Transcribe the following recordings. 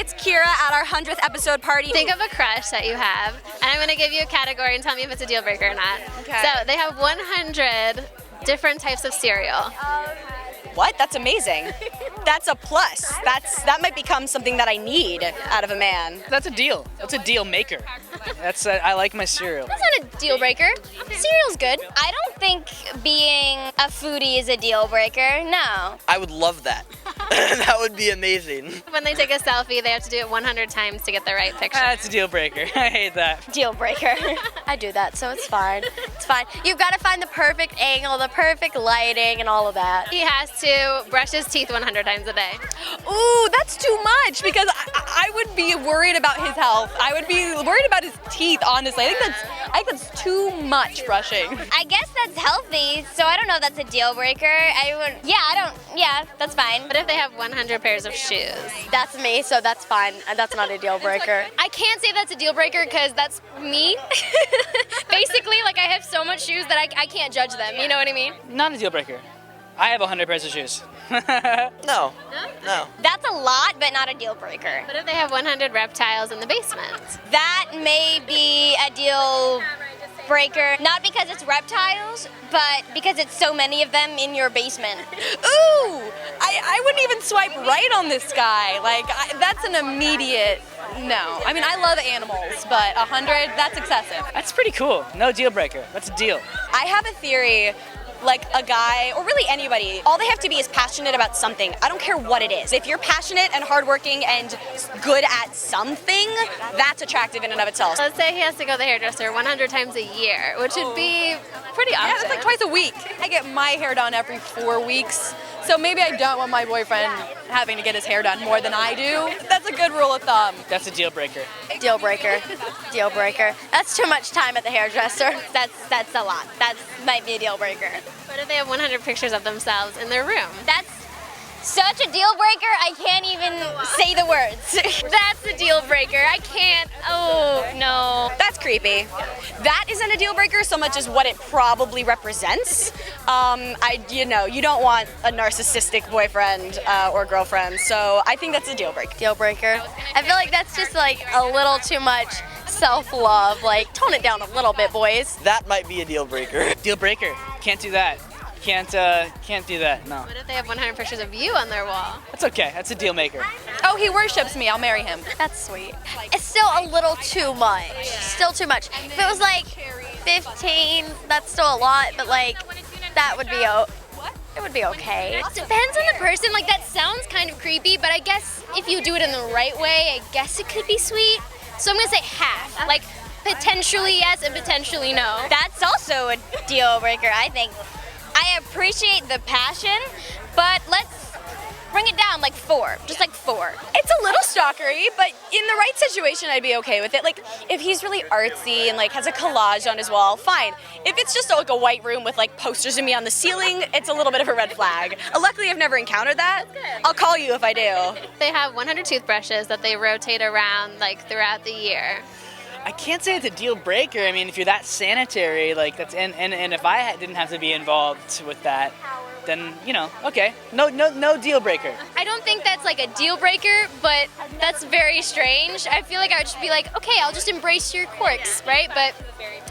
it's Kira at our 100th episode party. Think of a crush that you have, and I'm going to give you a category and tell me if it's a deal breaker or not. Okay. So they have 100 different types of cereal. What? That's amazing. That's a plus. That might become something that I need out of a man. That's a deal. That's a deal maker. I like my cereal. That's not a deal breaker. Cereal's good. I don't think being a foodie is a deal breaker. No. I would love that. That would be amazing. When they take a selfie, they have to do it 100 times to get the right picture. That's a deal breaker. I hate that. Deal breaker. I do that, so it's fine. It's fine. You've got to find the perfect angle, the perfect lighting, and all of that. He has to brush his teeth 100 times a day. Ooh, that's too much because I would be worried about his health. I would be worried about his teeth, honestly. I think that's too much brushing. I guess that's healthy, so I don't know if that's a deal breaker. Yeah, that's fine. What if they have 100 pairs of shoes? That's me, so that's fine. That's not a deal breaker. I can't say that's a deal breaker because that's me. Basically, like I have so much shoes that I can't judge them, you know what I mean? Not a deal breaker. I have 100 pairs of shoes. No. That's a lot, but not a deal breaker. What if they have 100 reptiles in the basement? That may be a deal breaker, not because it's reptiles, but because it's so many of them in your basement. Ooh, I wouldn't even swipe right on this guy. Like, that's an immediate no. I mean, I love animals, but 100, that's excessive. That's pretty cool. No deal breaker. That's a deal. I have a theory. Like a guy, or really anybody, all they have to be is passionate about something. I don't care what it is. If you're passionate and hardworking and good at something, that's attractive in and of itself. Let's say he has to go to the hairdresser 100 times a year, which would be pretty often. Yeah, that's like twice a week. I get my hair done every 4 weeks, so maybe I don't want my boyfriend having to get his hair done more than I do. That's a good rule of thumb. That's a deal breaker. Deal breaker. Deal breaker. That's too much time at the hairdresser. That's a lot. That might be a deal breaker. What if they have 100 pictures of themselves in their room? That's such a deal breaker, I can't even say the words. That's a deal breaker. I can't. Oh, no. That's creepy. That isn't a deal breaker so much as what it probably represents. You don't want a narcissistic boyfriend or girlfriend, so I think that's a deal breaker. Deal breaker. I feel like that's just like a little too much self-love. Like, tone it down a little bit, boys. That might be a deal breaker. Deal breaker. Can't do that. Can't do that. No. What if they have 100 pictures of you on their wall? That's okay. That's a deal maker. Oh, he worships me. I'll marry him. That's sweet. It's still a little too much. Still too much. If it was like 15, that's still a lot, but like that would be it would be okay. It depends on the person. Like, that sounds kind of creepy, but I guess if you do it in the right way, I guess it could be sweet. So I'm going to say half. Like, potentially yes and potentially no. That's also a deal breaker, I think. I appreciate the passion, but let's bring it down like 4, just like 4. It's a little stalkery, but in the right situation, I'd be okay with it. Like, if he's really artsy and like has a collage on his wall, fine. If it's just like a white room with like posters of me on the ceiling, it's a little bit of a red flag. Luckily, I've never encountered that. I'll call you if I do. They have 100 toothbrushes that they rotate around like throughout the year. I can't say it's a deal breaker. I mean, if you're that sanitary, like that's and if I didn't have to be involved with that, then okay, no deal breaker. I don't think that's like a deal breaker, but that's very strange. I feel like I would just be like, okay, I'll just embrace your quirks, right? But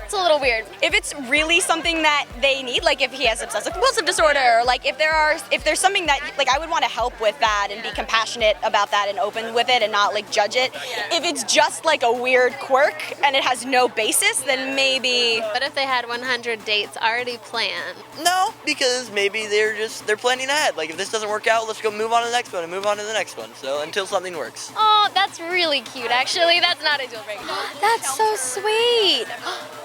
it's a little weird. If it's really something that they need, like if he has obsessive compulsive disorder, or like if there's something that like I would want to help with that and be compassionate about that and open with it and not like judge it. If it's just like a weird quirk and it has no basis, then maybe. What if they had 100 dates already planned? No, because maybe they're planning ahead. Like, if this doesn't work out, let's go move on to the next one and move on to the next one. So until something works. Oh, that's really cute, actually. That's not a deal breaker. That's so sweet.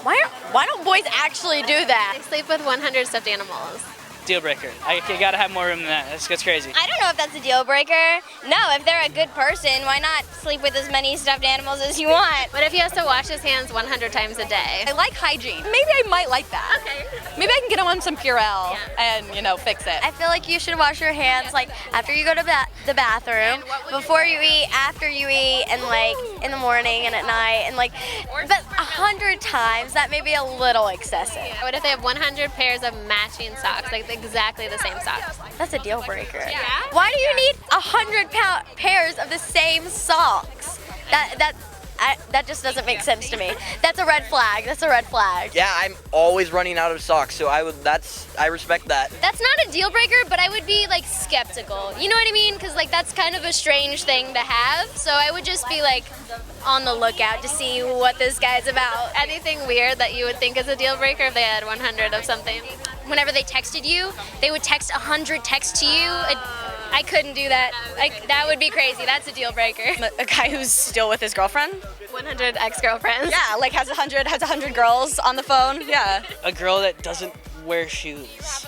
Why don't boys actually do that? They sleep with 100 stuffed animals. Deal breaker. You gotta have more room than that. That's crazy. I don't know if that's a deal breaker. No, if they're a good person, why not sleep with as many stuffed animals as you want? What if he has to wash his hands 100 times a day? I like hygiene. Maybe I might like that. Okay. Maybe I can get him on some Purell and fix it. I feel like you should wash your hands like after you go to the bathroom, before you eat, after you eat, and like in the morning and at night, and like, but 100 times, that may be a little excessive. What if they have 100 pairs of matching socks, like exactly the same socks? That's a deal breaker. Yeah? Why do you need 100 pairs pairs of the same socks. That just doesn't make sense to me. That's a red flag. That's a red flag. Yeah, I'm always running out of socks, so I respect that. That's not a deal breaker, but I would be like skeptical. You know what I mean? Because like that's kind of a strange thing to have. So I would just be like on the lookout to see what this guy's about. Anything weird that you would think is a deal breaker if they had 100 of something? Whenever they texted you, they would text 100 texts to you. I couldn't do that. Like that would be crazy. That's a deal breaker. A guy who's still with his girlfriend. 100 ex-girlfriends. Yeah, like has 100 girls on the phone. Yeah. A girl that doesn't wear shoes.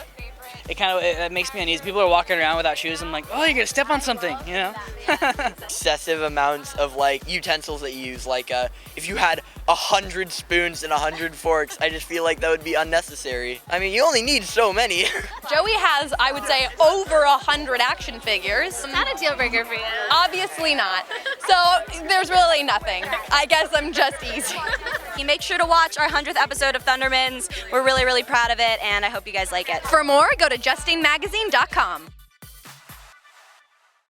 It makes me uneasy. People are walking around without shoes. I'm like, oh, you're gonna step on something, you know? Excessive amounts of like utensils that you use. Like if you had 100 spoons and 100 forks, I just feel like that would be unnecessary. I mean, you only need so many. Joey has, I would say, over 100 action figures. Not a deal breaker for you. Obviously not. So there's really nothing. I guess I'm just easy. Make sure to watch our 100th episode of Thundermans. We're really, really proud of it, and I hope you guys like it. For more, go to JustineMagazine.com.